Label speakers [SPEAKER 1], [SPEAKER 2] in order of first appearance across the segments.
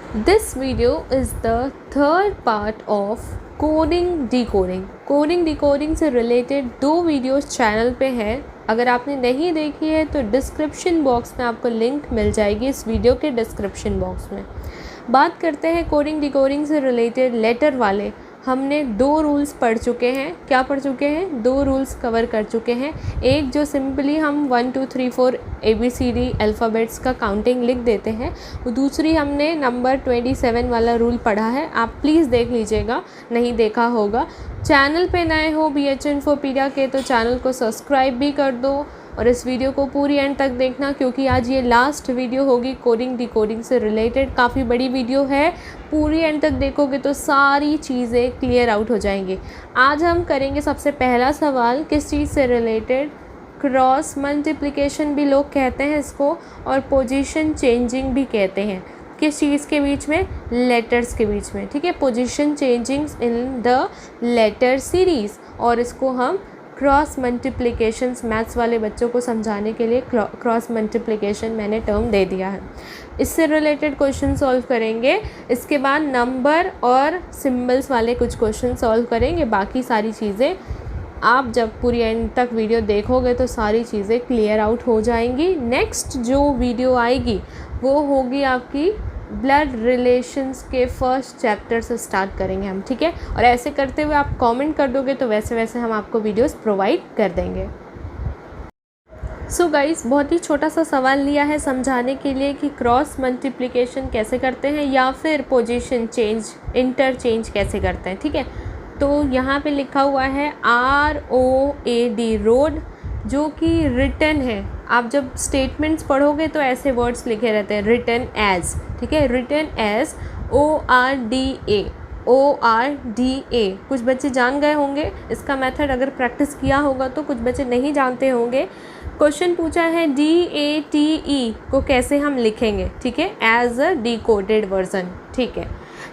[SPEAKER 1] This video is the third part of coding decoding. Coding decoding से related 2 videos channel पे हैं। अगर आपने नहीं देखी है तो डिस्क्रिप्शन बॉक्स में आपको लिंक मिल जाएगी, इस वीडियो के डिस्क्रिप्शन बॉक्स में। बात करते हैं कोडिंग डिकोडिंग से रिलेटेड लेटर वाले। हमने 2 रूल्स पढ़ चुके हैं। क्या पढ़ चुके हैं? 2 रूल्स कवर कर चुके हैं। एक जो सिंपली हम 1 2 3 4 ABCD अल्फ़ाबेट्स का काउंटिंग लिख देते हैं, वो दूसरी हमने नंबर 27 वाला रूल पढ़ा है। आप प्लीज़ देख लीजिएगा, नहीं देखा होगा। चैनल पे नए हो BH इन्फोपीडिया के तो चैनल को सब्सक्राइब भी कर दो और इस वीडियो को पूरी एंड तक देखना, क्योंकि आज ये लास्ट वीडियो होगी कोडिंग डिकोडिंग से रिलेटेड। काफ़ी बड़ी वीडियो है, पूरी एंड तक देखोगे तो सारी चीज़ें क्लियर आउट हो जाएंगी। आज हम करेंगे सबसे पहला सवाल, किस चीज़ से रिलेटेड? क्रॉस मल्टीप्लिकेशन भी लोग कहते हैं इसको, और पोजीशन चेंजिंग भी कहते हैं। किस चीज़ के बीच में? लेटर्स के बीच में। ठीक है, position changing in the letter series, और इसको हम क्रॉस मल्टीप्लिकेशंस, मैथ्स वाले बच्चों को समझाने के लिए क्रॉस मल्टीप्लिकेशन मैंने टर्म दे दिया है। इससे रिलेटेड क्वेश्चन सॉल्व करेंगे। इसके बाद नंबर और सिंबल्स वाले कुछ क्वेश्चन सॉल्व करेंगे। बाकी सारी चीज़ें आप जब पूरी एंड तक वीडियो देखोगे तो सारी चीज़ें क्लियर आउट हो जाएंगी। नेक्स्ट जो वीडियो आएगी वो होगी आपकी ब्लड रिलेशंस के फर्स्ट चैप्टर से स्टार्ट करेंगे हम। ठीक है, और ऐसे करते हुए आप कमेंट कर दोगे तो वैसे वैसे हम आपको वीडियोस प्रोवाइड कर देंगे। सो गाइस, बहुत ही छोटा सा सवाल लिया है समझाने के लिए कि क्रॉस मल्टीप्लिकेशन कैसे करते हैं या फिर पोजीशन चेंज, इंटरचेंज कैसे करते हैं। ठीक है, तो यहाँ पे लिखा हुआ है ROAD, रोड, जो कि रिटन है। आप जब स्टेटमेंट्स पढ़ोगे तो ऐसे वर्ड्स लिखे रहते हैं, रिटन एज। ठीक है, रिटन एज ORDA। कुछ बच्चे जान गए होंगे इसका मेथड, अगर प्रैक्टिस किया होगा तो कुछ बच्चे नहीं जानते होंगे। क्वेश्चन पूछा है DATE को कैसे हम लिखेंगे। ठीक है, एज अ डिकोडेड वर्जन। ठीक है,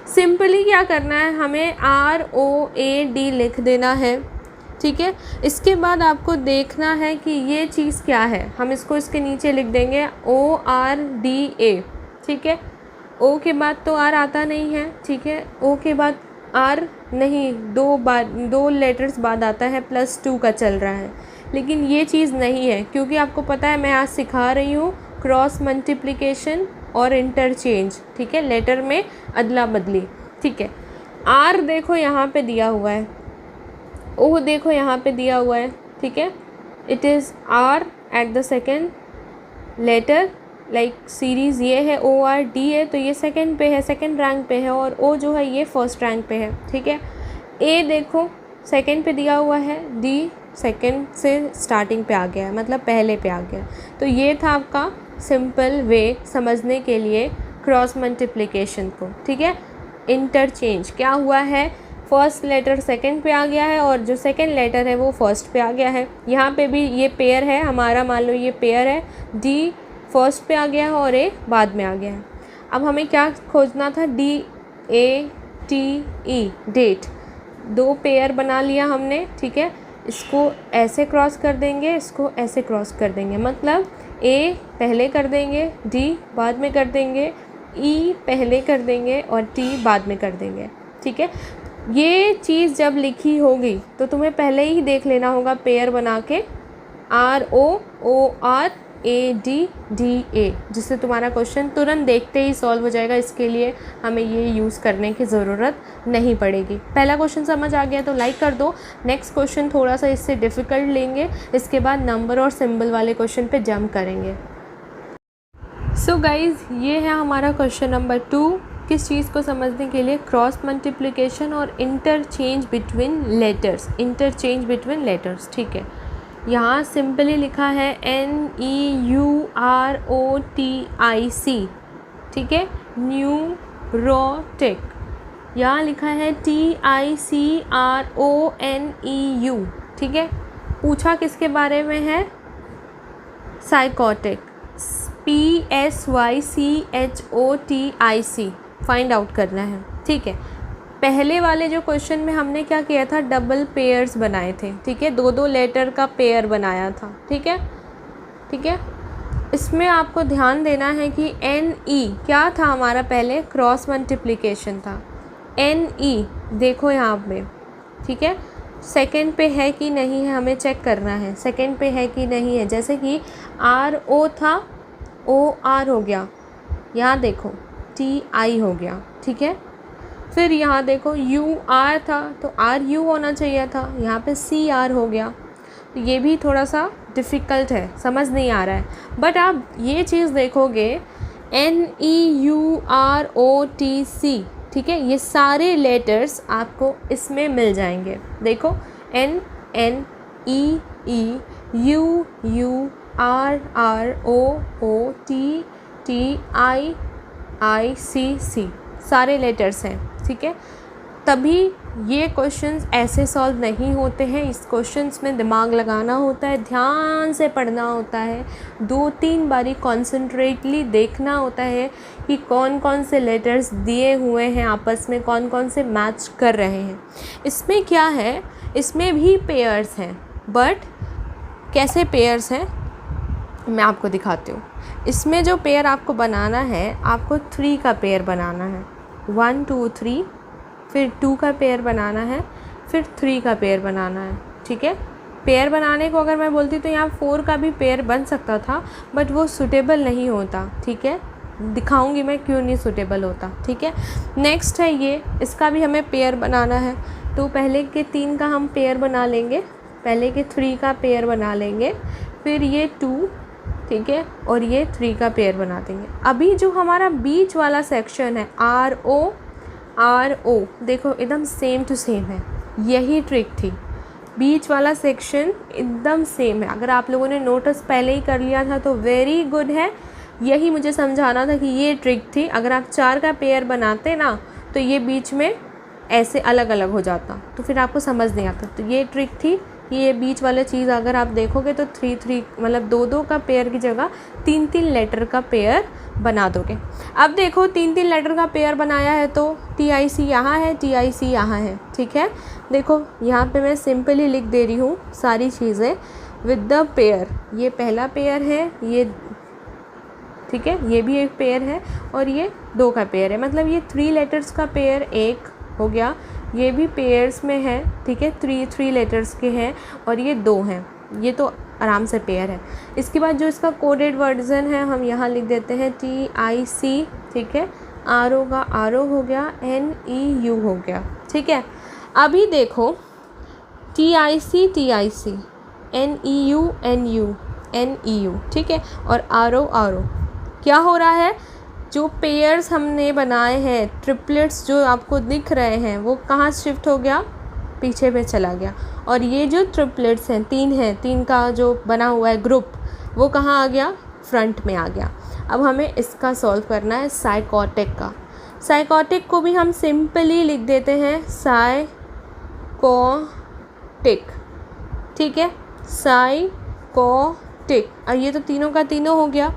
[SPEAKER 1] सिंपली क्या करना है, हमें ROAD लिख देना है। ठीक है, इसके बाद आपको देखना है कि ये चीज़ क्या है। हम इसको इसके नीचे लिख देंगे ORDA। ठीक है, O के बाद तो R आता नहीं है। ठीक है, O के बाद R नहीं, 2 लेटर्स बाद आता है, +2 का चल रहा है। लेकिन ये चीज़ नहीं है, क्योंकि आपको पता है मैं आज सिखा रही हूँ क्रॉस मल्टीप्लिकेशन और इंटरचेंज। ठीक है, लेटर में अदला बदली। ठीक है, R देखो यहाँ पे दिया हुआ है, O देखो यहाँ पे दिया हुआ है। ठीक है, it is R at the second letter, like series ये है ORD है, तो ये सेकेंड पे है, सेकेंड रैंक पे है, और O जो है ये फर्स्ट रैंक पे है। ठीक है, A देखो सेकेंड पे दिया हुआ है, D सेकेंड से स्टार्टिंग पे आ गया है, मतलब पहले पे आ गया। तो ये था आपका सिंपल वे समझने के लिए क्रॉस मल्टीप्लिकेशन को। ठीक है, इंटरचेंज क्या हुआ है, फर्स्ट लेटर सेकंड पे आ गया है और जो सेकंड लेटर है वो फर्स्ट पे आ गया है। यहाँ पे भी ये पेयर है हमारा, मान लो ये पेयर है, D फर्स्ट पे आ गया है और A बाद में आ गया है। अब हमें क्या खोजना था, DATE, डेट। 2 पेयर बना लिया हमने। ठीक है, इसको ऐसे क्रॉस कर देंगे, इसको ऐसे क्रॉस कर देंगे, मतलब A पहले कर देंगे, D बाद में कर देंगे, E पहले कर देंगे और T बाद में कर देंगे। ठीक है, ये चीज़ जब लिखी होगी तो तुम्हें पहले ही देख लेना होगा पेयर बना के ROADDA, जिससे तुम्हारा क्वेश्चन तुरंत देखते ही सॉल्व हो जाएगा। इसके लिए हमें ये यूज़ करने की ज़रूरत नहीं पड़ेगी। पहला क्वेश्चन समझ आ गया तो लाइक कर दो। नेक्स्ट क्वेश्चन थोड़ा सा इससे डिफ़िकल्ट लेंगे, इसके बाद नंबर और सिंबल वाले क्वेश्चन पे जंप करेंगे। सो गाइज़, ये है हमारा क्वेश्चन नंबर 2, किस चीज़ को समझने के लिए? क्रॉस मल्टीप्लिकेशन और interchange between letters, interchange between letters. ठीक है, यहाँ सिंपली लिखा है NEUROTIC। ठीक है, न्यूरोटिक। यहाँ लिखा है TICRONEU। ठीक है, पूछा किसके बारे में है? साइकोटिक, PSYCHOTIC फाइंड आउट करना है। ठीक है, पहले वाले जो क्वेश्चन में हमने क्या किया था, डबल पेयर्स बनाए थे। ठीक है, 2 लेटर का पेयर बनाया था। ठीक है, इसमें आपको ध्यान देना है कि एन ई क्या था हमारा, पहले क्रॉस मल्टीप्लिकेशन था। एन ई देखो यहाँ पे, ठीक है, सेकंड पे है कि नहीं है हमें चेक करना है, सेकंड पे है कि नहीं है। जैसे कि आर ओ था, ओ आर हो गया, यहाँ देखो टी आई हो गया, ठीक है। फिर यहाँ देखो यू आर था तो आर यू होना चाहिए था, यहाँ पे सी आर हो गया। तो ये भी थोड़ा सा डिफ़िकल्ट है, समझ नहीं आ रहा है, बट आप ये चीज़ देखोगे N E U R O T C, ठीक है, ये सारे लेटर्स आपको इसमें मिल जाएंगे। देखो N N E E U U R R O O T T I I C C सारे लेटर्स हैं, ठीक है। तभी ये क्वेश्चंस ऐसे सॉल्व नहीं होते हैं, इस क्वेश्चंस में दिमाग लगाना होता है, ध्यान से पढ़ना होता है, 2-3 बारी कॉन्सेंट्रेटली देखना होता है कि कौन कौन से लेटर्स दिए हुए हैं आपस में, कौन कौन से मैच कर रहे हैं। इसमें क्या है, इसमें भी पेयर्स हैं, बट कैसे पेयर्स हैं मैं आपको दिखाती हूँ। इसमें जो पेयर आपको बनाना है, आपको 3 का पेयर बनाना है, 1 2 3, फिर 2 का पेयर बनाना है, फिर 3 का पेयर बनाना है, ठीक है। पेयर बनाने को अगर मैं बोलती तो यहाँ 4 का भी पेयर बन सकता था, बट वो सूटेबल नहीं होता, ठीक है। दिखाऊंगी मैं क्यों नहीं सूटेबल होता, ठीक है। नेक्स्ट है ये, इसका भी हमें पेयर बनाना है, तो पहले के 3 का हम पेयर बना लेंगे, पहले के 3 का पेयर बना लेंगे, फिर ये 2, ठीक है, और ये 3 का पेयर बना देंगे। अभी जो हमारा बीच वाला सेक्शन है आर ओ देखो एकदम सेम टू सेम है, यही ट्रिक थी, बीच वाला सेक्शन एकदम सेम है। अगर आप लोगों ने नोटिस पहले ही कर लिया था तो वेरी गुड है, यही मुझे समझाना था कि ये ट्रिक थी। अगर आप 4 का पेयर बनाते ना तो ये बीच में ऐसे अलग अलग हो जाता, तो फिर आपको समझ नहीं आता। तो ये ट्रिक थी, ये बीच वाला चीज़ अगर आप देखोगे तो 3 मतलब 2 का पेयर की जगह 3 लेटर का पेयर बना दोगे। अब देखो 3 लेटर का पेयर बनाया है तो टी आई सी यहाँ है, टी आई सी यहाँ है, ठीक है। देखो यहाँ पे मैं सिंपली लिख दे रही हूँ सारी चीज़ें विद द पेयर। ये पहला पेयर है, ये ठीक है, ये भी एक पेयर है, और ये 2 का पेयर है, मतलब ये 3 लेटर्स का पेयर एक हो गया। ये भी पेयर्स में है, ठीक है, 3 लेटर्स के हैं, और ये 2 हैं, ये तो आराम से पेयर है। इसके बाद जो इसका कोडेड वर्जन है हम यहाँ लिख देते हैं टी आई सी, ठीक है, आर ओ का आर ओ हो गया, एन ई यू हो गया, ठीक है। अभी देखो T I C, N E U, N E U, ठीक है, और आर ओ क्या हो रहा है, जो पेयर्स हमने बनाए हैं, ट्रिपलेट्स जो आपको दिख रहे हैं, वो कहाँ शिफ्ट हो गया, पीछे पे चला गया। और ये जो ट्रिपलेट्स हैं, 3 का जो बना हुआ है ग्रुप, वो कहाँ आ गया, फ्रंट में आ गया। अब हमें इसका सॉल्व करना है साइकोटिक का। साइकोटिक को भी हम सिंपली लिख देते हैं साइकोटिक, ठीक है, साइकोटिक। अब ये तो तीनों का तीनों हो गया।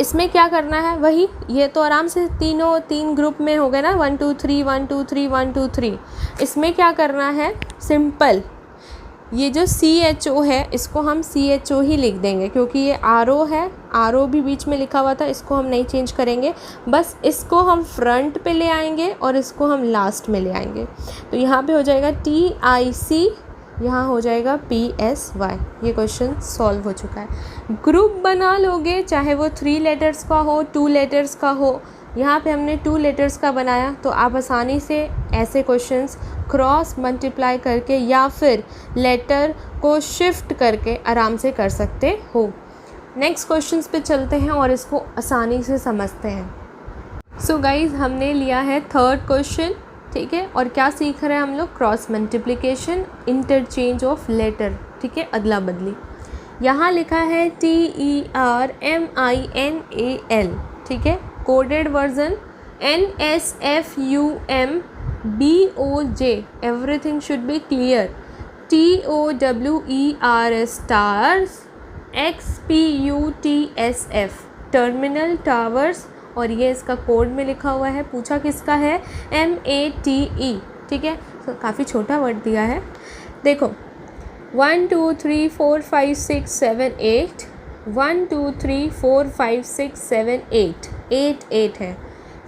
[SPEAKER 1] इसमें क्या करना है, वही, ये तो आराम से 3 ग्रुप में हो गए ना, 1 2 3 1 2 3 1 2 3। इसमें क्या करना है, सिंपल, ये जो CHO है इसको हम CHO ही लिख देंगे, क्योंकि ये RO है, RO भी बीच में लिखा हुआ था, इसको हम नहीं चेंज करेंगे, बस इसको हम फ्रंट पे ले आएंगे और इसको हम लास्ट में ले आएंगे। तो यहाँ पे हो जाएगा TIC, यहाँ हो जाएगा PSY। ये क्वेश्चन सॉल्व हो चुका है। ग्रुप बना लोगे, चाहे वो 3 लेटर्स का हो, 2 लेटर्स का हो। यहाँ पे हमने 2 लेटर्स का बनाया, तो आप आसानी से ऐसे क्वेश्चंस क्रॉस मल्टीप्लाई करके या फिर लेटर को शिफ्ट करके आराम से कर सकते हो। नेक्स्ट क्वेश्चंस पे चलते हैं और इसको आसानी से समझते हैं। सो गाइज, हमने लिया है 3rd क्वेश्चन, ठीक है, और क्या सीख रहे हैं हम लोग, cross multiplication, interchange of letter, ठीक है, अदला बदली। यहाँ लिखा है TERMINAL, ठीक है, coded version NSFUMBOJ, everything should be clear, TOWERS stars, XPUTSF terminal towers, और ये इसका कोड में लिखा हुआ है। पूछा किसका है, MATE, ठीक है, तो काफ़ी छोटा वर्ड दिया है। देखो 1 2 3 4 5 6 7 8 1 2 3 4 5 6 7 8 8 8 है।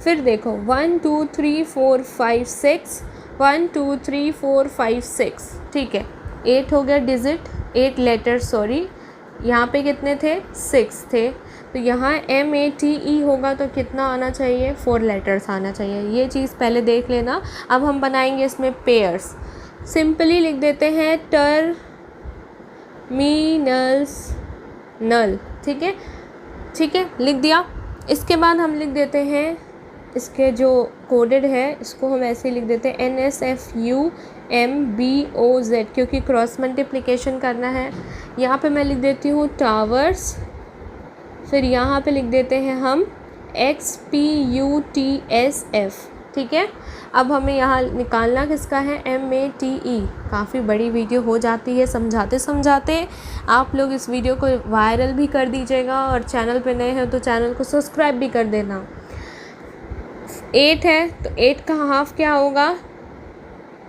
[SPEAKER 1] फिर देखो 1 2 3 4 5 6 1 2 3 4 5 6, ठीक है, 8 हो गया डिजिट, 8 लेटर सॉरी। यहाँ पे कितने थे? 6 थे। तो यहाँ MATE होगा तो कितना आना चाहिए? 4 लेटर्स आना चाहिए। ये चीज़ पहले देख लेना। अब हम बनाएंगे इसमें पेयर्स। सिंपली लिख देते हैं टर्मिनल्स नल, ठीक है, ठीक है, लिख दिया। इसके बाद हम लिख देते हैं इसके जो कोडेड है इसको हम ऐसे लिख देते हैं NSFUMBOZ, क्योंकि क्रॉस मल्टीप्लिकेशन करना है। यहाँ पे मैं लिख देती हूँ टावर्स, फिर यहाँ पे लिख देते हैं हम XPUTSF, ठीक है। अब हमें यहाँ निकालना किसका है? MATE। काफ़ी बड़ी वीडियो हो जाती है समझाते समझाते। आप लोग इस वीडियो को वायरल भी कर दीजिएगा और चैनल पे नए हैं तो चैनल को सब्सक्राइब भी कर देना। 8 है तो 8 का हाफ क्या होगा?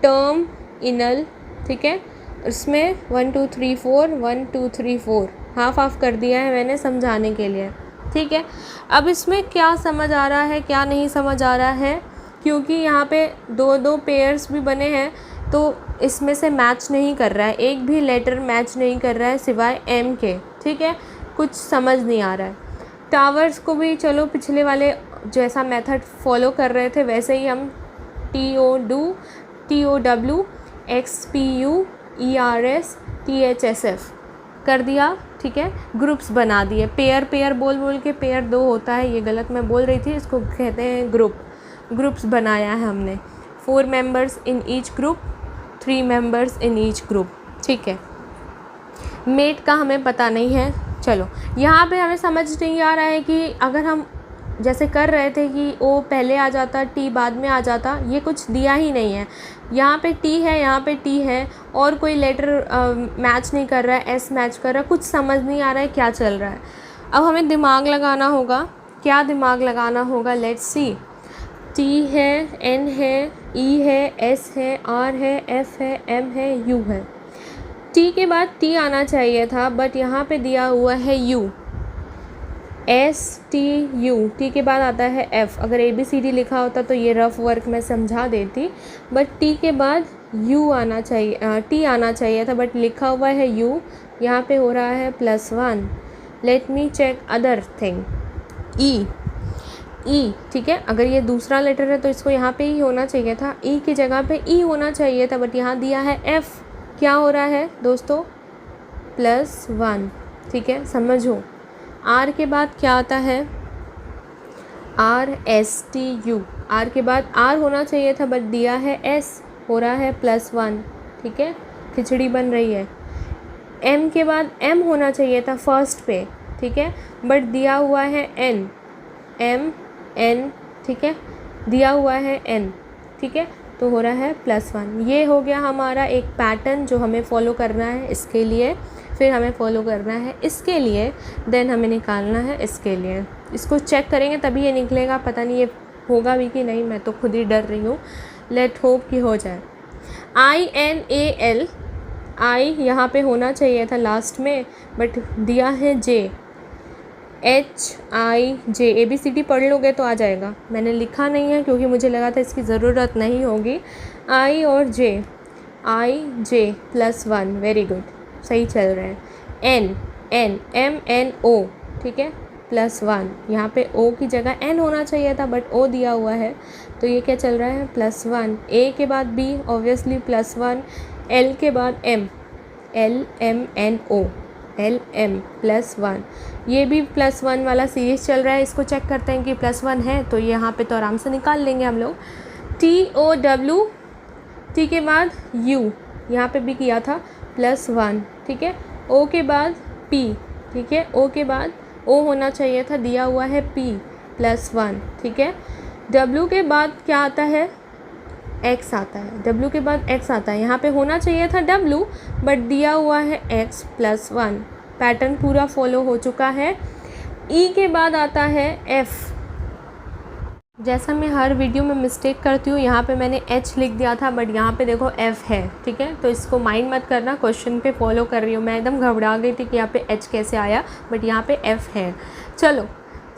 [SPEAKER 1] टर्मिनल, ठीक है। इसमें 1 2 3 4 1 2 3 4 हाफ कर दिया है मैंने समझाने के लिए, ठीक है। अब इसमें क्या समझ आ रहा है क्या नहीं समझ आ रहा है, क्योंकि यहाँ पे दो पेयर्स भी बने हैं तो इसमें से मैच नहीं कर रहा है, एक भी लेटर मैच नहीं कर रहा है सिवाय M के, ठीक है। कुछ समझ नहीं आ रहा है। टावर्स को भी चलो पिछले वाले जैसा मेथड फॉलो कर रहे थे वैसे ही हम TOW XPUERS THSF कर दिया, ठीक है। ग्रुप्स बना दिए। पेयर बोल के पेयर 2 होता है, ये गलत मैं बोल रही थी, इसको कहते हैं ग्रुप्स बनाया है हमने। 4 members in each group, 3 members in each group, ठीक है। मेट का हमें पता नहीं है। चलो यहाँ पे हमें समझ नहीं आ रहा है कि अगर हम जैसे कर रहे थे कि O पहले आ जाता T बाद में आ जाता, ये कुछ दिया ही नहीं है। यहाँ पे T है, यहाँ पे T है और कोई लेटर मैच नहीं कर रहा है, S मैच कर रहा है, कुछ समझ नहीं आ रहा है क्या चल रहा है। अब हमें दिमाग लगाना होगा। क्या दिमाग लगाना होगा? Let's see. T है, N है, E है, S है, R है, F है, M है, U है। T के बाद T आना चाहिए था बट यहाँ पे दिया हुआ है U, STU। T के बाद आता है F। अगर ABCD लिखा होता तो ये रफ वर्क मैं समझा देती, बट T के बाद U आना चाहिए, T आना चाहिए था बट लिखा हुआ है U। यहाँ पे हो रहा है +1। Let me check other thing. E, ठीक है। अगर ये दूसरा लेटर है तो इसको यहाँ पे ही होना चाहिए था, E की जगह पे E होना चाहिए था बट यहाँ दिया है F। क्या हो रहा है दोस्तों? +1, ठीक है, समझो। R के बाद क्या आता है? RSTU। R के बाद R होना चाहिए था बट दिया है S, हो रहा है +1, ठीक है, खिचड़ी बन रही है। M के बाद M होना चाहिए था फर्स्ट पे, ठीक है, बट दिया हुआ है N, MN, ठीक है, दिया हुआ है N, ठीक है, तो हो रहा है +1। ये हो गया हमारा एक पैटर्न जो हमें फॉलो करना है इसके लिए, फिर हमें फॉलो करना है इसके लिए, देन हमें निकालना है इसके लिए। इसको चेक करेंगे तभी ये निकलेगा, पता नहीं ये होगा भी कि नहीं, मैं तो खुद ही डर रही हूँ। लेट होप कि हो जाए। INAL, I यहाँ पे होना चाहिए था लास्ट में बट दिया है J, HIJ। ABCD पढ़ लोगे तो आ जाएगा, मैंने लिखा नहीं है क्योंकि मुझे लगा था इसकी ज़रूरत नहीं होगी। I और J, IJ +1, वेरी गुड, सही चल रहे हैं। MNO, ठीक है, +1। यहाँ पे O की जगह N होना चाहिए था बट O दिया हुआ है तो ये क्या चल रहा है? +1। A के बाद B ऑब्वियसली +1। L के बाद M, LMNO, LM +1। ये भी +1 वाला सीरीज़ चल रहा है। इसको चेक करते हैं कि +1 है तो यहाँ पे तो आराम से निकाल लेंगे हम लोग। TOW, T के बाद U, यहाँ पे भी किया था +1, ठीक है। O के बाद P, ठीक है, O के बाद O होना चाहिए था, दिया हुआ है P +1, ठीक है। W के बाद क्या आता है? X आता है। W के बाद X आता है, यहाँ पे होना चाहिए था W बट दिया हुआ है X +1। पैटर्न पूरा फॉलो हो चुका है। E के बाद आता है F, जैसा मैं हर वीडियो में मिस्टेक करती हूँ, यहाँ पे मैंने H लिख दिया था बट यहाँ पे देखो F है, ठीक है। तो इसको माइंड मत करना, क्वेश्चन पे फॉलो कर रही हूँ। मैं एकदम घबरा गई थी कि यहाँ पे H कैसे आया, बट यहाँ पे F है। चलो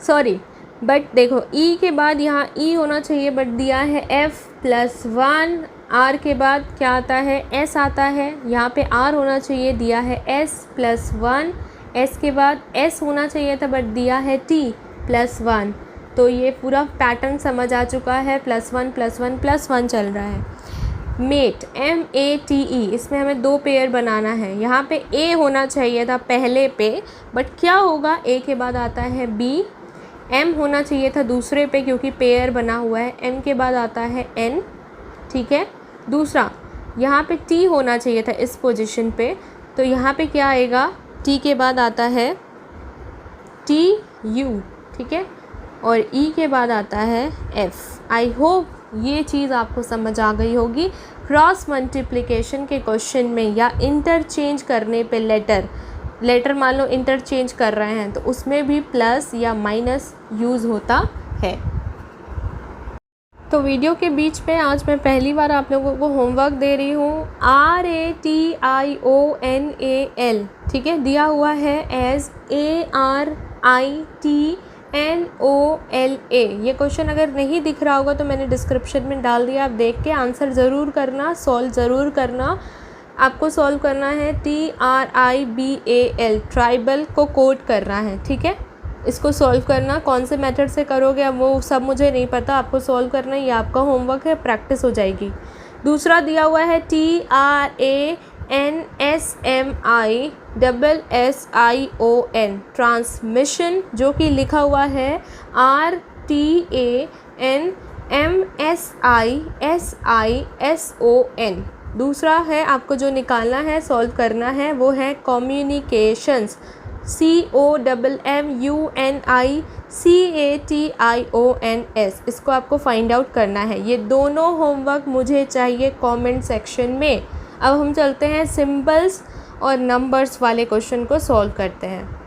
[SPEAKER 1] सॉरी, बट देखो E के बाद यहाँ E होना चाहिए, बट दिया है F+1। R के बाद क्या आता है, S आता है। यहाँ पे R होना चाहिए, दिया है S+1। S के बाद S होना चाहिए था बट दिया है T+1। तो ये पूरा पैटर्न समझ आ चुका है, +1+1+1 चल रहा है। मेट MATE, इसमें हमें 2 पेयर बनाना है। यहाँ पे A होना चाहिए था पहले पे, बट क्या होगा, A के बाद आता है B। M होना चाहिए था दूसरे पे क्योंकि पेयर बना हुआ है। M के बाद आता है N, ठीक है। दूसरा यहाँ पे T होना चाहिए था इस पोजीशन पे, तो यहाँ पे क्या आएगा, T के बाद आता है TU, ठीक है, और E के बाद आता है F। आई होप ये चीज़ आपको समझ आ गई होगी। क्रॉस मल्टीप्लिकेशन के क्वेश्चन में या इंटरचेंज करने पे लेटर मान लो इंटरचेंज कर रहे हैं तो उसमें भी प्लस या माइनस यूज़ होता है। तो वीडियो के बीच पे आज मैं पहली बार आप लोगों को होमवर्क दे रही हूँ। RATIONAL, ठीक है, दिया हुआ है एज ARITNOLA। ये क्वेश्चन अगर नहीं दिख रहा होगा तो मैंने डिस्क्रिप्शन में डाल दिया, आप देख के आंसर ज़रूर करना, सॉल्व ज़रूर करना। आपको सॉल्व करना है TRIBAL, ट्राइबल को कोड करना है, ठीक है। इसको सॉल्व करना कौन से मेथड से करोगे अब वो सब मुझे नहीं पता, आपको सॉल्व करना, ये आपका होमवर्क है, प्रैक्टिस हो जाएगी। दूसरा दिया हुआ है TRANSMISSION, ट्रांसमिशन, जो कि लिखा हुआ है RTANMSISISON। दूसरा है आपको जो निकालना है, सॉल्व करना है, वो है कम्युनिकेशंस, COMMUNICATIONS। इसको आपको फाइंड आउट करना है। ये दोनों होमवर्क मुझे चाहिए कमेंट सेक्शन में। अब हम चलते हैं सिंबल्स और नंबर्स वाले क्वेश्चन को सॉल्व करते हैं।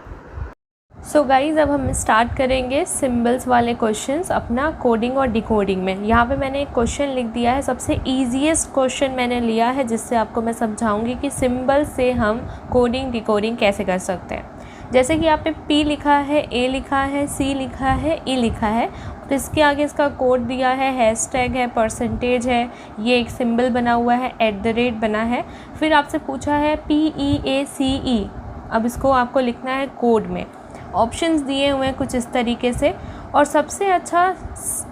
[SPEAKER 1] सो गाइज़, अब हम स्टार्ट करेंगे सिंबल्स वाले क्वेश्चंस अपना कोडिंग और डिकोडिंग में। यहाँ पे मैंने एक क्वेश्चन लिख दिया है, सबसे ईजीएस्ट क्वेश्चन मैंने लिया है जिससे आपको मैं समझाऊंगी कि सिंबल से हम कोडिंग डिकोडिंग कैसे कर सकते हैं। जैसे कि यहाँ पे P लिखा है, A लिखा है, C लिखा है, E लिखा है, तो इसके आगे इसका कोड दिया है, हैशटैग है, परसेंटेज है, ये एक सिंबल बना हुआ है, @ बना है। फिर आपसे पूछा है PEACE, अब इसको आपको लिखना है कोड में। ऑप्शंस दिए हुए हैं कुछ इस तरीके से। और सबसे अच्छा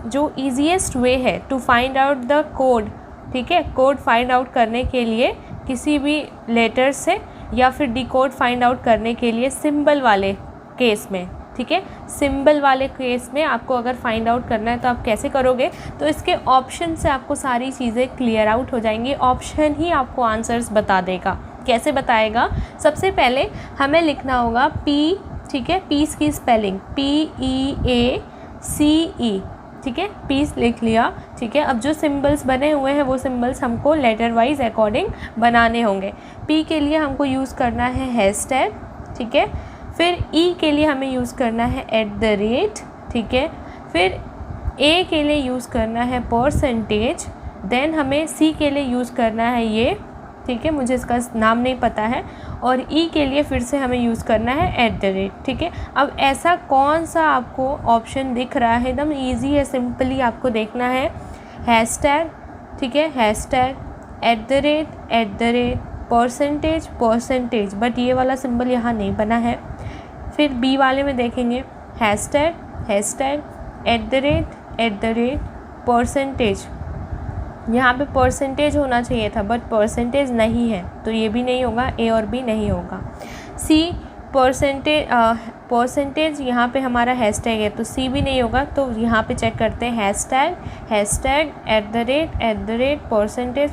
[SPEAKER 1] जो ईजीएस्ट वे है to find out the code, ठीक है, कोड फाइंड आउट करने के लिए किसी भी लेटर से या फिर डिकोड फाइंड आउट करने के लिए सिंबल वाले केस में, ठीक है, सिंबल वाले केस में आपको अगर फाइंड आउट करना है तो आप कैसे करोगे, तो इसके ऑप्शन से आपको सारी चीज़ें क्लियर आउट हो जाएंगी। ऑप्शन ही आपको आंसर्स बता देगा। कैसे बताएगा, सबसे पहले हमें लिखना होगा P, ठीक है, पीस की स्पेलिंग PEACE, ठीक है, पीस लिख लिया, ठीक है। अब जो सिंबल्स बने हुए हैं वो सिंबल्स हमको लेटर वाइज अकॉर्डिंग बनाने होंगे। P के लिए हमको यूज़ करना है हैशटैग, ठीक है। फिर E के लिए हमें यूज़ करना है @, ठीक है। फिर A के लिए यूज़ करना है परसेंटेज। देन हमें C के लिए यूज़ करना है ये, ठीक है, मुझे इसका नाम नहीं पता है। और E के लिए फिर से हमें यूज़ करना है @, ठीक है। अब ऐसा कौन सा आपको ऑप्शन दिख रहा है, एकदम इजी है, सिंपली आपको देखना है हैशटैग, ठीक है, हैशटैग @ परसेंटेज, बट ये वाला सिंबल यहाँ नहीं बना है। फिर B वाले में देखेंगे हैशटैग @ परसेंटेज, यहाँ पे परसेंटेज होना चाहिए था बट परसेंटेज नहीं है तो ये भी नहीं होगा, A और B नहीं होगा। C परसेंटेज यहाँ पे हमारा हैशटैग है तो C भी नहीं होगा, तो यहाँ पे चेक करते हैं हैशटैग @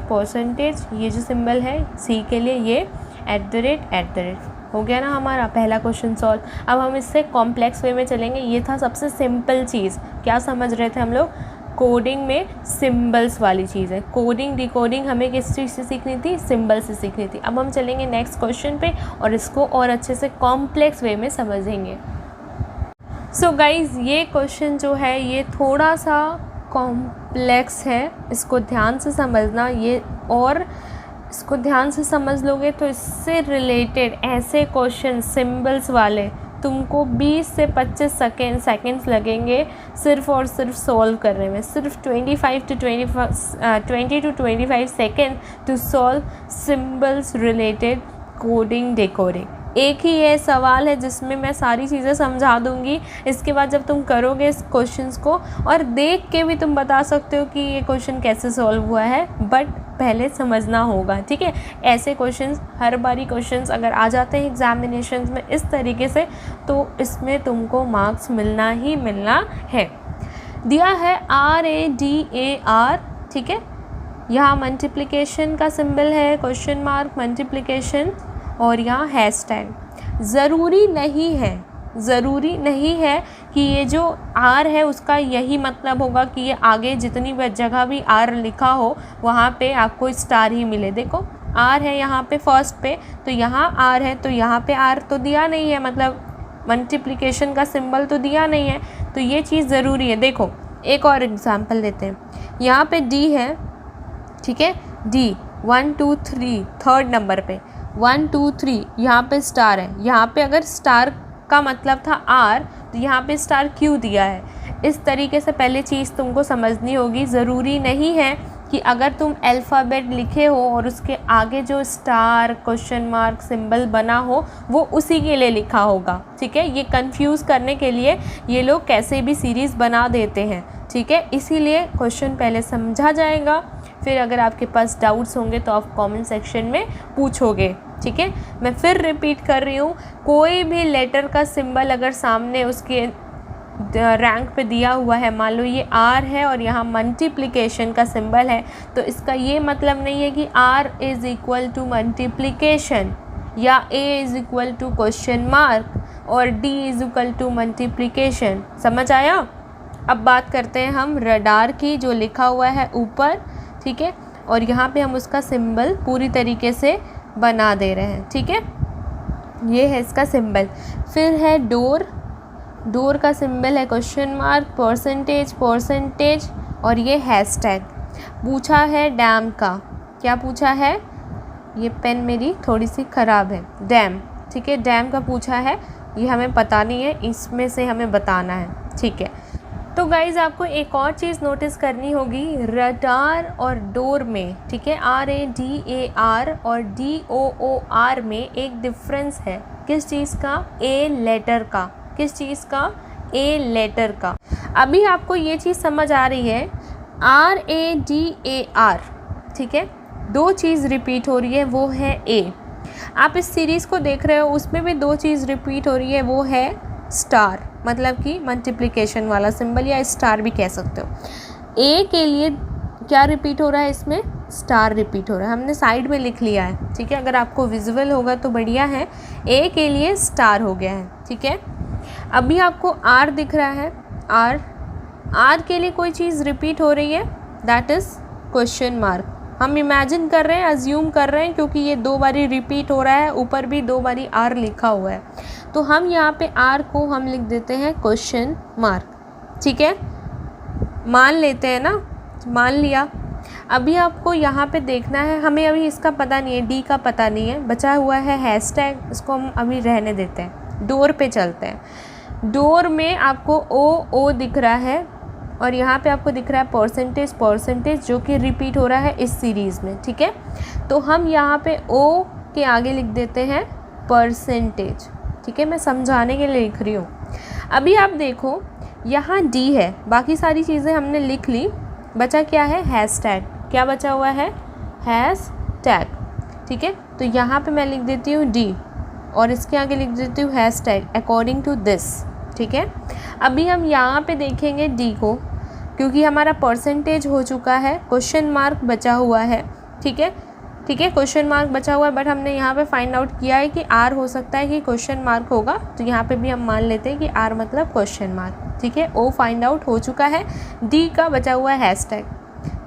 [SPEAKER 1] परसेंटेज, ये जो सिंबल है C के लिए ये @ हो गया ना हमारा पहला क्वेश्चन सॉल्व। अब हम इससे कॉम्प्लेक्स वे में चलेंगे। ये था सबसे सिंपल चीज़, क्या समझ रहे थे हम लोग, कोडिंग में सिंबल्स वाली चीज़ है। कोडिंग डिकोडिंग हमें किस चीज़ से सीखनी थी, सिंबल से सीखनी थी। अब हम चलेंगे नेक्स्ट क्वेश्चन पे और इसको और अच्छे से कॉम्प्लेक्स वे में समझेंगे। सो गाइज़ ये क्वेश्चन जो है ये थोड़ा सा कॉम्प्लेक्स है, इसको ध्यान से समझना ये, और इसको ध्यान से समझ लोगे तो इससे रिलेटेड ऐसे क्वेश्चन सिंबल्स वाले तुमको 20 से 25 सेकेंड्स लगेंगे सिर्फ़ और सिर्फ सॉल्व करने में, सिर्फ 20 to 25 second to solve symbols related coding decoding. एक ही ये सवाल है जिसमें मैं सारी चीज़ें समझा दूंगी। इसके बाद जब तुम करोगे इस क्वेश्चंस को, और देख के भी तुम बता सकते हो कि ये क्वेश्चन कैसे सॉल्व हुआ है, बट पहले समझना होगा, ठीक है। ऐसे क्वेश्चंस हर बारी क्वेश्चंस अगर आ जाते हैं एग्जामिनेशन में इस तरीके से, तो इसमें तुमको मार्क्स मिलना ही मिलना है। दिया है RADAR, ठीक है। यहाँ मल्टीप्लिकेशन का सिंबल है, क्वेश्चन मार्क मल्टीप्लिकेशन, और यहाँ हैशटैग। ज़रूरी नहीं है कि ये जो R है उसका यही मतलब होगा कि ये आगे जितनी जगह भी R लिखा हो वहाँ पे आपको स्टार ही मिले। देखो R है यहाँ पे फर्स्ट पे, तो यहाँ R है, तो यहाँ पे R तो दिया नहीं है, मतलब मल्टीप्लिकेशन का सिंबल तो दिया नहीं है, तो ये चीज़ ज़रूरी है। देखो एक और एग्जांपल लेते हैं, यहाँ पे D है, ठीक है, D 1 2 3 थर्ड नंबर पे 1 2 3, यहाँ पे स्टार है। यहाँ पे अगर स्टार का मतलब था R, तो यहाँ पे स्टार क्यों दिया है? इस तरीके से पहले चीज़ तुमको समझनी होगी। ज़रूरी नहीं है कि अगर तुम अल्फ़ाबेट लिखे हो और उसके आगे जो स्टार क्वेश्चन मार्क सिंबल बना हो वो उसी के लिए लिखा होगा, ठीक है। ये कंफ्यूज करने के लिए ये लोग कैसे भी सीरीज़ बना देते हैं, ठीक है। इसीलिए क्वेश्चन पहले समझा जाएगा, फिर अगर आपके पास डाउट्स होंगे तो आप कमेंट सेक्शन में पूछोगे, ठीक है। मैं फिर रिपीट कर रही हूँ, कोई भी लेटर का सिंबल अगर सामने उसके रैंक पे दिया हुआ है, मान लो ये R है और यहाँ मल्टीप्लिकेशन का सिंबल है, तो इसका ये मतलब नहीं है कि R is equal to multiplication या A is equal to question mark और D is equal to multiplication. समझ आया? अब बात करते हैं हम रडार की, जो लिखा हुआ है ऊपर, ठीक है, और यहाँ पे हम उसका सिंबल पूरी तरीके से बना दे रहे हैं, ठीक है। ये है इसका सिंबल। फिर है डोर का सिंबल है क्वेश्चन मार्क, परसेंटेज, और ये हैशटैग। पूछा है डैम का, क्या पूछा है? ये पेन मेरी थोड़ी सी ख़राब है, डैम, ठीक है, डैम का पूछा है। ये हमें पता नहीं है, इसमें से हमें बताना है, ठीक है। तो गाइज़ आपको एक और चीज़ नोटिस करनी होगी, रडार और डोर में, ठीक है, RADAR और DOOR में एक डिफरेंस है। किस चीज़ का? A लेटर का। किस चीज़ का? A लेटर का। अभी आपको ये चीज़ समझ आ रही है, RADAR, ठीक है, दो चीज़ रिपीट हो रही है, वो है A। आप इस सीरीज़ को देख रहे हो, उसमें भी दो चीज़ रिपीट हो रही है, वो है स्टार, मतलब कि मल्टीप्लिकेशन वाला सिंबल, या स्टार भी कह सकते हो। ए के लिए क्या रिपीट हो रहा है? इसमें स्टार रिपीट हो रहा है, हमने साइड में लिख लिया है, ठीक है। अगर आपको विजुअल होगा तो बढ़िया है। ए के लिए स्टार हो गया है, ठीक है। अभी आपको आर दिख रहा है, आर के लिए कोई चीज़ रिपीट हो रही है, दैट इज़ क्वेश्चन मार्क। हम इमेजिन कर रहे हैं, अज्यूम कर रहे हैं, क्योंकि ये दो बारी रिपीट हो रहा है, ऊपर भी दो बारी आर लिखा हुआ है, तो हम यहाँ पे आर को हम लिख देते हैं क्वेश्चन मार्क, ठीक है। मान लेते हैं ना, मान लिया। अभी आपको यहाँ पे देखना है, हमें अभी इसका पता नहीं है, डी का पता नहीं है, बचा हुआ है हैशटैग, इसको हम अभी रहने देते हैं। डोर पे चलते हैं। डोर में आपको ओ दिख रहा है, और यहाँ पे आपको दिख रहा है परसेंटेज, जो कि रिपीट हो रहा है इस सीरीज़ में, ठीक है। तो हम यहाँ पे ओ के आगे लिख देते हैं परसेंटेज, ठीक है। मैं समझाने के लिए लिख रही हूँ। अभी आप देखो यहाँ डी है, बाकी सारी चीज़ें हमने लिख ली, बचा क्या है? हैशटैग। क्या बचा हुआ है? हैशटैग, ठीक है। तो यहाँ पे मैं लिख देती हूँ डी, और इसके आगे लिख देती हूँ हैशटैग अकॉर्डिंग टू दिस, ठीक है। अभी हम यहाँ पे देखेंगे डी को, क्योंकि हमारा परसेंटेज हो चुका है, क्वेश्चन मार्क बचा हुआ है, ठीक है, ठीक है, क्वेश्चन मार्क बचा हुआ है, बट हमने यहाँ पे फाइंड आउट किया है कि आर हो सकता है कि क्वेश्चन मार्क होगा, तो यहाँ पे भी हम मान लेते हैं कि आर मतलब क्वेश्चन मार्क, ठीक है। ओ फाइंड आउट हो चुका है, डी का बचा हुआ है हैशटैग,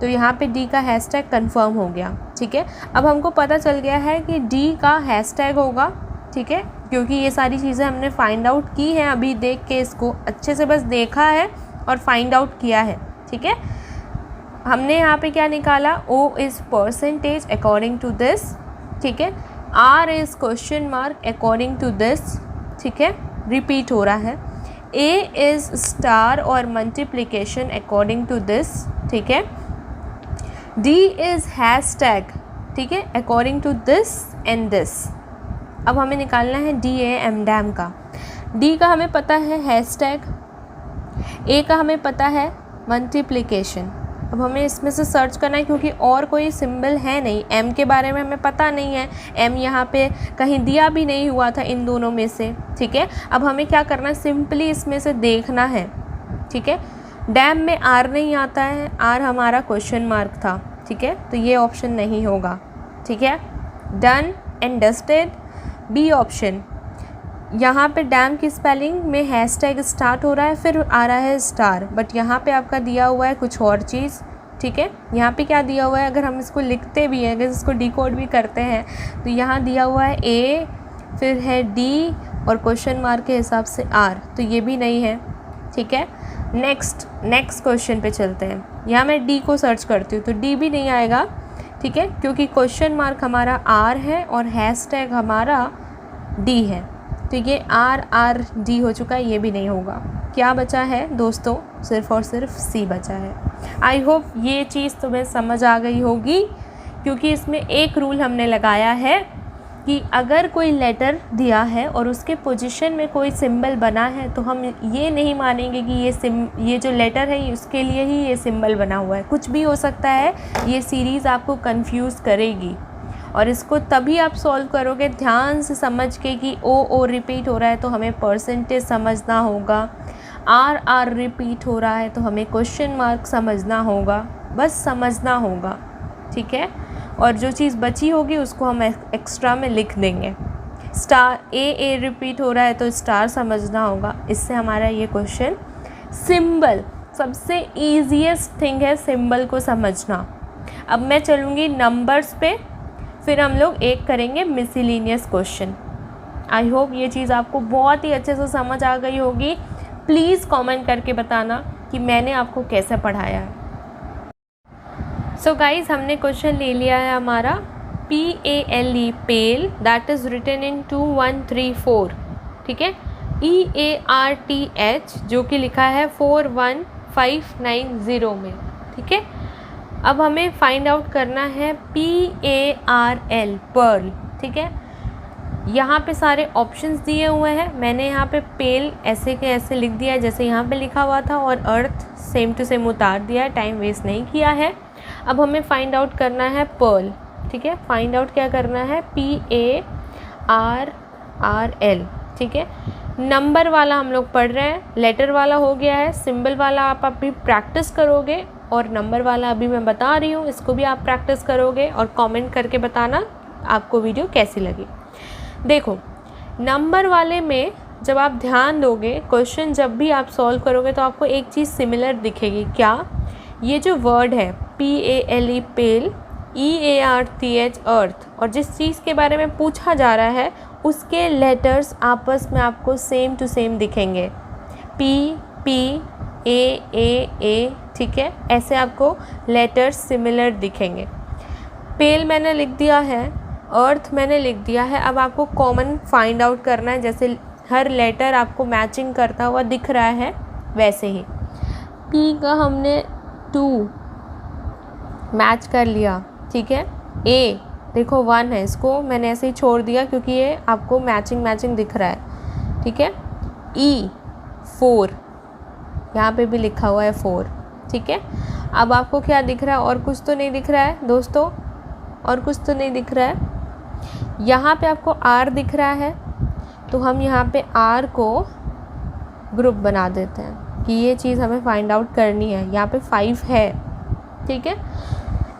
[SPEAKER 1] तो यहाँ पे डी का हैशटैग कंफर्म हो गया, ठीक है। अब हमको पता चल गया है कि डी का हैशटैग होगा, ठीक है, क्योंकि ये सारी चीज़ें हमने फाइंड आउट की हैं अभी देख के, इसको अच्छे से बस देखा है और फाइंड आउट किया है, ठीक है। हमने यहाँ पे क्या निकाला, O is percentage according to this, ठीक है। R is question mark according to this, ठीक है, रिपीट हो रहा है। A इज़ स्टार और मल्टीप्लिकेशन अकॉर्डिंग टू दिस, ठीक है। D इज़ हैशटैग, ठीक है, according to this and this. अब हमें निकालना है DAM डैम का। D का हमें पता है हैशटैग, A का हमें पता है मल्टीप्लिकेशन। अब हमें इसमें से सर्च करना है क्योंकि और कोई सिंबल है नहीं, M के बारे में हमें पता नहीं है, M यहाँ पे कहीं दिया भी नहीं हुआ था इन दोनों में से, ठीक है। अब हमें क्या करना है, सिंपली इसमें से देखना है, ठीक है। डैम में R नहीं आता है, R हमारा क्वेश्चन मार्क था, ठीक है, तो ये ऑप्शन नहीं होगा, ठीक है। Done and dusted, B option. यहाँ पे डैम की स्पेलिंग में हैशटैग स्टार्ट हो रहा है, फिर आ रहा है स्टार, बट यहाँ पे आपका दिया हुआ है कुछ और चीज़, ठीक है। यहाँ पे क्या दिया हुआ है, अगर हम इसको लिखते भी हैं, अगर इसको डिकोड भी करते हैं तो यहाँ दिया हुआ है A, फिर है D और क्वेश्चन मार्क के हिसाब से R, तो ये भी नहीं है, ठीक है। नेक्स्ट क्वेश्चन पे चलते हैं। यहाँ मैं D को सर्च करती हूँ तो D भी नहीं आएगा, ठीक है, क्योंकि क्वेश्चन मार्क हमारा R है और हैशटैग हमारा D है, तो ये RRD हो चुका है, ये भी नहीं होगा। क्या बचा है दोस्तों, सिर्फ़ और सिर्फ C बचा है। आई होप ये चीज़ तुम्हें समझ आ गई होगी, क्योंकि इसमें एक रूल हमने लगाया है कि अगर कोई लेटर दिया है और उसके पोजीशन में कोई सिंबल बना है तो हम ये नहीं मानेंगे कि ये जो लेटर है उसके लिए ही ये सिंबल बना हुआ है, कुछ भी हो सकता है। ये सीरीज़ आपको कंफ्यूज करेगी और इसको तभी आप सॉल्व करोगे ध्यान से समझ के कि ओ रिपीट हो रहा है तो हमें परसेंटेज समझना होगा, R रिपीट हो रहा है तो हमें क्वेश्चन मार्क समझना होगा, बस समझना होगा, ठीक है। और जो चीज़ बची होगी उसको हम एक्स्ट्रा में लिख देंगे। स्टार A रिपीट हो रहा है तो स्टार समझना होगा। इससे हमारा ये क्वेश्चन, सिंबल सबसे ईजीएस्ट थिंग है सिंबल को समझना। अब मैं चलूँगी नंबर्स पे, फिर हम लोग एक करेंगे मिसलिनियस क्वेश्चन। आई होप ये चीज़ आपको बहुत ही अच्छे से समझ आ गई होगी। प्लीज़ कमेंट करके बताना कि मैंने आपको कैसे पढ़ाया है। सो गाइस, हमने क्वेश्चन ले लिया है हमारा PALE pale, that is written in 2 1 3 4, ठीक है। EARTH जो कि लिखा है 41590 में, ठीक है। अब हमें फाइंड आउट करना है PARL पर्ल, ठीक है। यहाँ पे सारे ऑप्शंस दिए हुए हैं, मैंने यहाँ पे पेल ऐसे के ऐसे लिख दिया है जैसे यहाँ पे लिखा हुआ था, और अर्थ सेम टू सेम उतार दिया है, टाइम वेस्ट नहीं किया है। अब हमें फाइंड आउट करना है पर्ल, ठीक है। फाइंड आउट क्या करना है, PARL, ठीक है। नंबर वाला हम लोग पढ़ रहे हैं, लेटर वाला हो गया है, सिंबल वाला आप अभी प्रैक्टिस करोगे, और नंबर वाला अभी मैं बता रही हूँ, इसको भी आप प्रैक्टिस करोगे और कमेंट करके बताना आपको वीडियो कैसी लगी। देखो, नंबर वाले में जब आप ध्यान दोगे, क्वेश्चन जब भी आप सॉल्व करोगे तो आपको एक चीज़ सिमिलर दिखेगी। क्या? ये जो वर्ड है PALE पेल, EARTH अर्थ, और जिस चीज़ के बारे में पूछा जा रहा है उसके लेटर्स आपस में आपको सेम टू सेम दिखेंगे, PA, ठीक है। ऐसे आपको लेटर्स सिमिलर दिखेंगे। पेल मैंने लिख दिया है, अर्थ मैंने लिख दिया है। अब आपको कॉमन फाइंड आउट करना है, जैसे हर लेटर आपको मैचिंग करता हुआ दिख रहा है वैसे ही। P का हमने 2 मैच कर लिया, ठीक है। A देखो 1 है, इसको मैंने ऐसे ही छोड़ दिया क्योंकि ये आपको मैचिंग दिख रहा है, ठीक है। E 4, यहाँ पे भी लिखा हुआ है 4, ठीक है। अब आपको क्या दिख रहा है? और कुछ तो नहीं दिख रहा है दोस्तों, और कुछ तो नहीं दिख रहा है। यहाँ पे आपको R दिख रहा है, तो हम यहाँ पे R को ग्रुप बना देते हैं कि ये चीज़ हमें फाइंड आउट करनी है। यहाँ पे 5 है, ठीक है।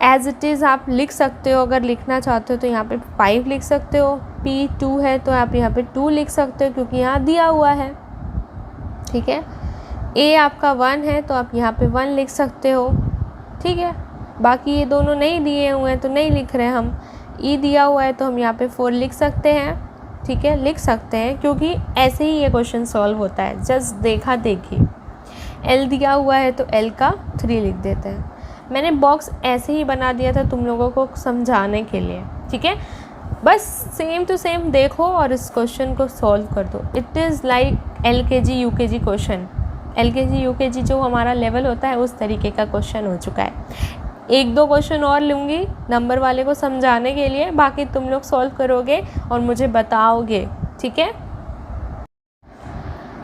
[SPEAKER 1] एज इट इज़ आप लिख सकते हो, अगर लिखना चाहते हो तो यहाँ पे 5 लिख सकते हो। P 2 है तो आप यहाँ पे 2 लिख सकते हो क्योंकि यहाँ दिया हुआ है, ठीक है। A आपका 1 है तो आप यहाँ पे 1 लिख सकते हो, ठीक है। बाकी ये दोनों नहीं दिए हुए हैं तो नहीं लिख रहे हम। E दिया हुआ है तो हम यहाँ पे 4 लिख सकते हैं, ठीक है, लिख सकते हैं, क्योंकि ऐसे ही ये क्वेश्चन सॉल्व होता है, जस्ट देखा देखी। L दिया हुआ है तो L का 3 लिख देते हैं। मैंने बॉक्स ऐसे ही बना दिया था तुम लोगों को समझाने के लिए, ठीक है। बस सेम टू सेम देखो और इस क्वेश्चन को सॉल्व कर दो। It is like LKG UKG question. LKG UKG जो हमारा लेवल होता है उस तरीके का क्वेश्चन हो चुका है। एक दो क्वेश्चन और लूँगी नंबर वाले को समझाने के लिए, बाकी तुम लोग सॉल्व करोगे और मुझे बताओगे, ठीक है।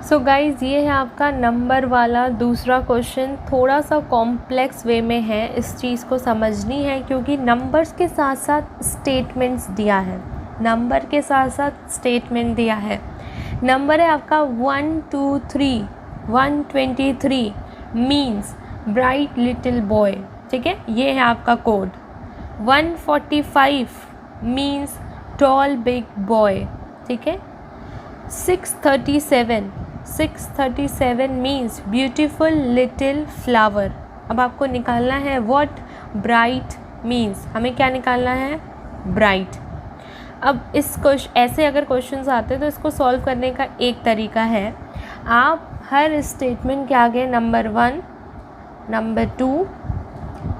[SPEAKER 1] सो गाइज़, ये है आपका नंबर वाला दूसरा क्वेश्चन। थोड़ा सा कॉम्प्लेक्स वे में है, इस चीज़ को समझनी है, क्योंकि नंबर्स के साथ साथ स्टेटमेंट्स दिया है। नंबर के साथ साथ स्टेटमेंट दिया है। नंबर है आपका 1 2 3 123 मीन्स ब्राइट लिटिल बॉय, ठीक है, ये है आपका code. 145 means tall big boy, ठीक है। 637 मीन्स ब्यूटीफुल लिटिल फ्लावर। अब आपको निकालना है व्हाट ब्राइट मीन्स, हमें क्या निकालना है, ब्राइट। अब इस ऐसे अगर क्वेश्चंस आते हैं तो इसको सॉल्व करने का एक तरीका है, आप हर स्टेटमेंट के आगे नंबर 1, नंबर 2,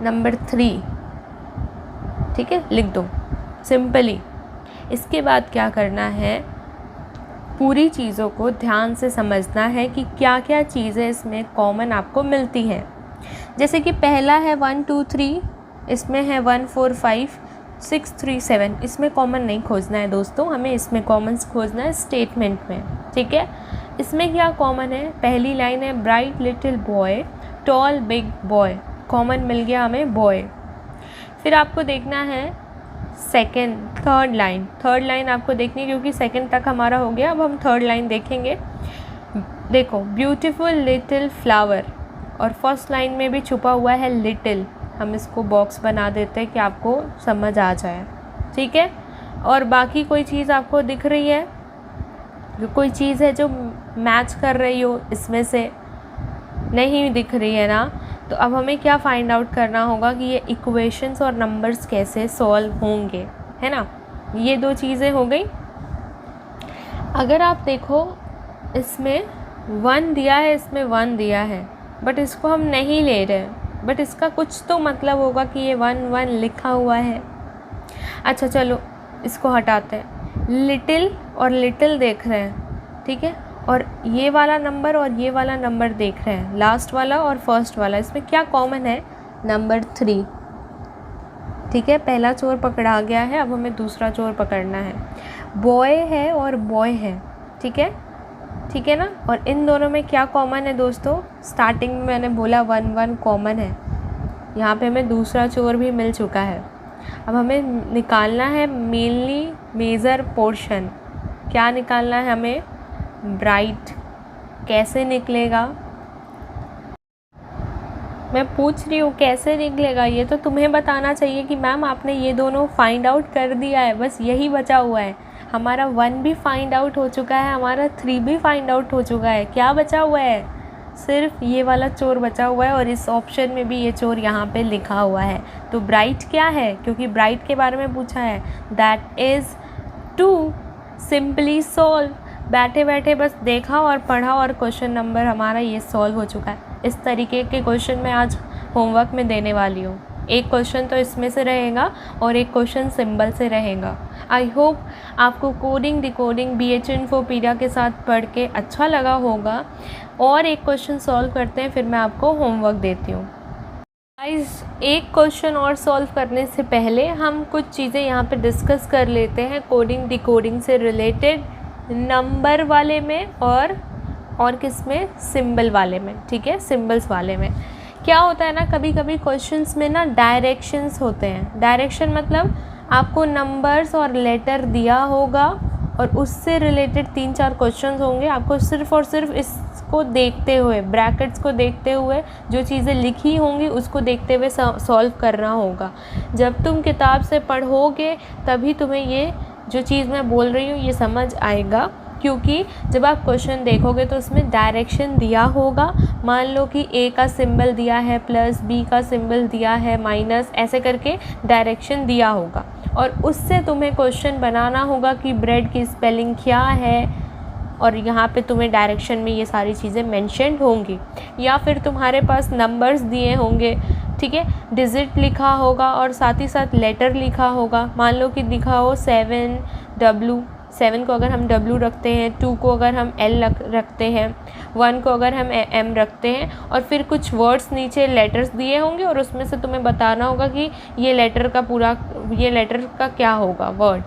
[SPEAKER 1] नंबर 3, ठीक है, लिख दो सिंपली। इसके बाद क्या करना है, पूरी चीज़ों को ध्यान से समझना है कि क्या क्या चीज़ें इसमें कॉमन आपको मिलती हैं। जैसे कि पहला है 1 2 3, इसमें है 1 4 5 6 3 7, इसमें कॉमन नहीं खोजना है दोस्तों, हमें इसमें कॉमन खोजना है स्टेटमेंट में, ठीक है। इसमें क्या कॉमन है, पहली लाइन है bright little boy tall big boy, common मिल गया हमें बॉय। फिर आपको देखना है थर्ड लाइन आपको देखनी है, क्योंकि सेकंड तक हमारा हो गया। अब हम थर्ड लाइन देखेंगे। देखो ब्यूटीफुल लिटिल फ्लावर, और फर्स्ट लाइन में भी छुपा हुआ है लिटिल, हम इसको बॉक्स बना देते हैं कि आपको समझ आ जाए, ठीक है। और बाकी कोई चीज़ आपको दिख रही है, कोई चीज़ है जो मैच कर रही हो, इसमें से नहीं दिख रही है ना, तो अब हमें क्या फाइंड आउट करना होगा कि ये इक्वेशंस और नंबर्स कैसे सॉल्व होंगे, है ना। ये दो चीज़ें हो गई। अगर आप देखो इसमें 1 दिया है, इसमें 1 दिया है, बट इसको हम नहीं ले रहे, बट इसका कुछ तो मतलब होगा कि ये 1 1 लिखा हुआ है। अच्छा चलो इसको हटाते हैं, लिटिल और लिटिल देख रहे हैं, ठीक है, और ये वाला नंबर और ये वाला नंबर देख रहे हैं, लास्ट वाला और फर्स्ट वाला, इसमें क्या कॉमन है, नंबर 3, ठीक है। पहला चोर पकड़ा गया है, अब हमें दूसरा चोर पकड़ना है। बॉय है और बॉय है, ठीक है ना। और इन दोनों में क्या कॉमन है दोस्तों, स्टार्टिंग में मैंने बोला 1 1 कॉमन है, यहाँ पे हमें दूसरा चोर भी मिल चुका है। अब हमें निकालना है मेनली मेजर पोर्शन, क्या निकालना है हमें, ब्राइट। कैसे निकलेगा, मैं पूछ रही हूँ कैसे निकलेगा, ये तो तुम्हें बताना चाहिए कि मैम आपने ये दोनों फाइंड आउट कर दिया है, बस यही बचा हुआ है। हमारा 1 भी फाइंड आउट हो चुका है, हमारा 3 भी फाइंड आउट हो चुका है, क्या बचा हुआ है, सिर्फ ये वाला चोर बचा हुआ है, और इस ऑप्शन में भी ये चोर यहाँ पे लिखा हुआ है। तो ब्राइट क्या है, क्योंकि ब्राइट के बारे में पूछा है, दैट इज़ 2। सिंपली सॉल्व, बैठे बैठे बस देखा और पढ़ा और क्वेश्चन नंबर हमारा ये सॉल्व हो चुका है। इस तरीके के क्वेश्चन मैं आज होमवर्क में देने वाली हूँ। एक क्वेश्चन तो इसमें से रहेगा और एक क्वेश्चन सिंबल से रहेगा। आई होप आपको कोडिंग डिकोडिंग BH इन्फोपीडिया के साथ पढ़ के अच्छा लगा होगा। और एक क्वेश्चन सॉल्व करते हैं, फिर मैं आपको होमवर्क देती हूँ। गाइस, एक क्वेश्चन और सॉल्व करने से पहले हम कुछ चीज़ें यहाँ पे डिस्कस कर लेते हैं कोडिंग डिकोडिंग से रिलेटेड, नंबर वाले में और किस में, सिंबल वाले में, ठीक है। सिंबल्स वाले में क्या होता है ना, कभी कभी क्वेश्चंस में ना डायरेक्शंस होते हैं। डायरेक्शन मतलब आपको नंबर्स और लेटर दिया होगा और उससे रिलेटेड 3-4 क्वेश्चंस होंगे, आपको सिर्फ़ और सिर्फ इसको देखते हुए, ब्रैकेट्स को देखते हुए, जो चीज़ें लिखी होंगी उसको देखते हुए सॉल्व करना होगा। जब तुम किताब से पढ़ोगे तभी तुम्हें ये जो चीज़ मैं बोल रही हूँ ये समझ आएगा। क्योंकि जब आप क्वेश्चन देखोगे तो उसमें डायरेक्शन दिया होगा। मान लो कि ए का सिंबल दिया है प्लस, बी का सिंबल दिया है माइनस, ऐसे करके डायरेक्शन दिया होगा और उससे तुम्हें क्वेश्चन बनाना होगा कि ब्रेड की स्पेलिंग क्या है, और यहाँ पे तुम्हें डायरेक्शन में ये सारी चीज़ें मेंशन्ड होंगी। या फिर तुम्हारे पास नंबर्स दिए होंगे, ठीक है, डिजिट लिखा होगा और साथ ही साथ लेटर लिखा होगा। मान लो कि लिखा हो 7W, 7 को अगर हम W रखते हैं, 2 को अगर हम L रखते हैं, 1 को अगर हम M रखते हैं, और फिर कुछ वर्ड्स नीचे लेटर्स दिए होंगे और उसमें से तुम्हें बताना होगा कि ये लेटर का क्या होगा वर्ड।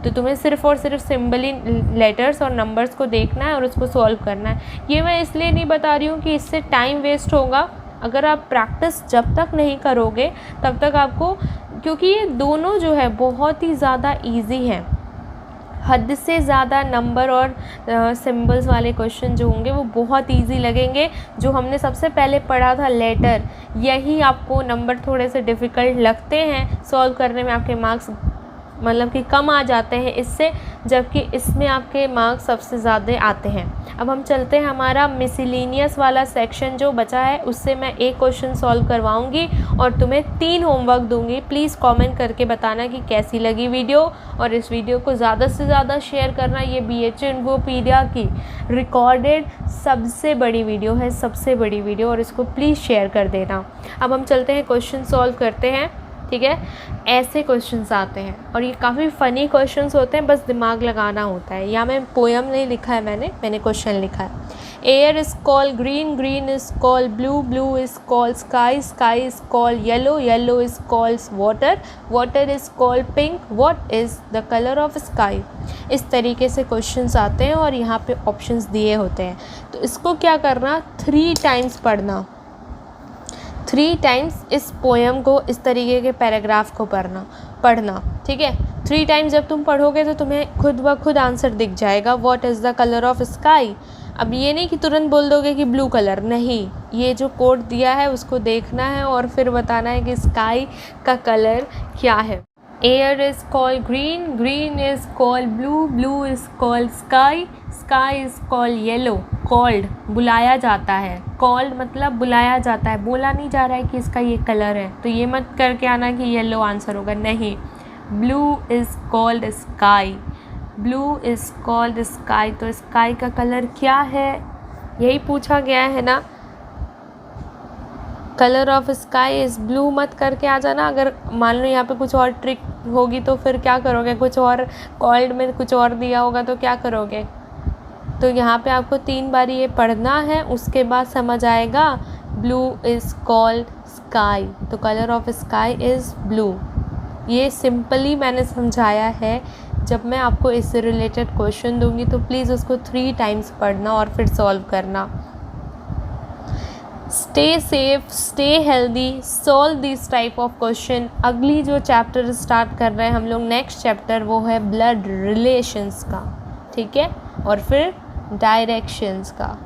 [SPEAKER 1] तो तुम्हें सिर्फ़ और सिर्फ सिंबली लेटर्स और नंबर्स को देखना है और उसको सॉल्व करना है। ये मैं इसलिए नहीं बता रही हूँ कि इससे टाइम वेस्ट होगा। अगर आप प्रैक्टिस जब तक नहीं करोगे तब तक आपको, क्योंकि ये दोनों जो है बहुत ही ज़्यादा इजी हैं, हद से ज़्यादा नंबर और सिंबल्स वाले क्वेश्चन जो होंगे वो बहुत इजी लगेंगे। जो हमने सबसे पहले पढ़ा था लेटर, यही आपको नंबर थोड़े से डिफ़िकल्ट लगते हैं सॉल्व करने में, आपके मार्क्स मतलब कि कम आ जाते हैं इससे, जबकि इसमें आपके मार्क्स सबसे ज़्यादा आते हैं। अब हम चलते हैं हमारा मिसलेनियस वाला सेक्शन जो बचा है, उससे मैं एक क्वेश्चन सॉल्व करवाऊंगी और तुम्हें 3 होमवर्क दूंगी। प्लीज़ कमेंट करके बताना कि कैसी लगी वीडियो, और इस वीडियो को ज़्यादा से ज़्यादा शेयर करना। ये BHA इन्फोपीडिया की रिकॉर्डेड सबसे बड़ी वीडियो है, सबसे बड़ी वीडियो, और इसको प्लीज़ शेयर कर देना। अब हम चलते हैं क्वेश्चन सॉल्व करते हैं, ठीक है। ऐसे क्वेश्चंस आते हैं और ये काफ़ी फ़नी क्वेश्चंस होते हैं, बस दिमाग लगाना होता है। या मैं पोएम नहीं लिखा है, मैंने क्वेश्चन लिखा है। Air is called green, green is called blue, blue is called sky, sky is called yellow, yellow is called water, water is called pink, what is the colour of sky. इस तरीके से questions आते हैं और यहाँ पे options दिए होते हैं। तो इसको क्या करना, 3 टाइम्स पढ़ना, 3 टाइम्स इस पोएम को, इस तरीके के पैराग्राफ को पढ़ना, ठीक है। 3 टाइम्स जब तुम पढ़ोगे तो तुम्हें खुद ब खुद आंसर दिख जाएगा, what is the colour of sky. अब ये नहीं कि तुरंत बोल दोगे कि ब्लू कलर, नहीं, ये जो कोड दिया है उसको देखना है और फिर बताना है कि स्काई का कलर क्या है। Air is called green, green is called blue, blue is called sky, sky is called yellow, called बुलाया जाता है, कॉल्ड मतलब बुलाया जाता है, बोला नहीं जा रहा है कि इसका ये कलर है, तो ये मत करके आना कि येलो आंसर होगा, नहीं। Blue is called sky, blue is called sky, तो स्काई का कलर क्या है यही पूछा गया है ना। Colour of sky is blue मत करके आ जाना। अगर मान लो यहाँ पे कुछ और ट्रिक होगी तो फिर क्या करोगे, कुछ और कॉल्ड में कुछ और दिया होगा तो क्या करोगे। तो यहाँ पे आपको 3 बार ये पढ़ना है, उसके बाद समझ आएगा ब्लू इज़ कॉल्ड स्काई, तो colour of sky is blue. ये सिंपली मैंने समझाया है। जब मैं आपको इससे रिलेटेड क्वेश्चन दूंगी तो प्लीज़ उसको 3 टाइम्स पढ़ना और फिर सॉल्व करना। Stay safe, stay healthy, solve this type of question. अगली जो चैप्टर स्टार्ट कर रहे हैं हम लोग, नेक्स्ट चैप्टर, वो है ब्लड रिलेशंस का, ठीक है, और फिर डायरेक्शंस का।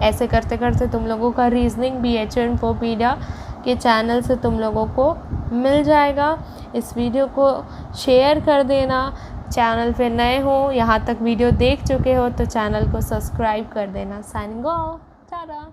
[SPEAKER 1] ऐसे करते करते तुम लोगों का रीजनिंग BHA इन्फोपीडिया के चैनल से तुम लोगों को मिल जाएगा। इस वीडियो को शेयर कर देना। चैनल पे नए हो, यहाँ तक वीडियो देख चुके हो तो चैनल को सब्सक्राइब कर देना। Signing off, Tata.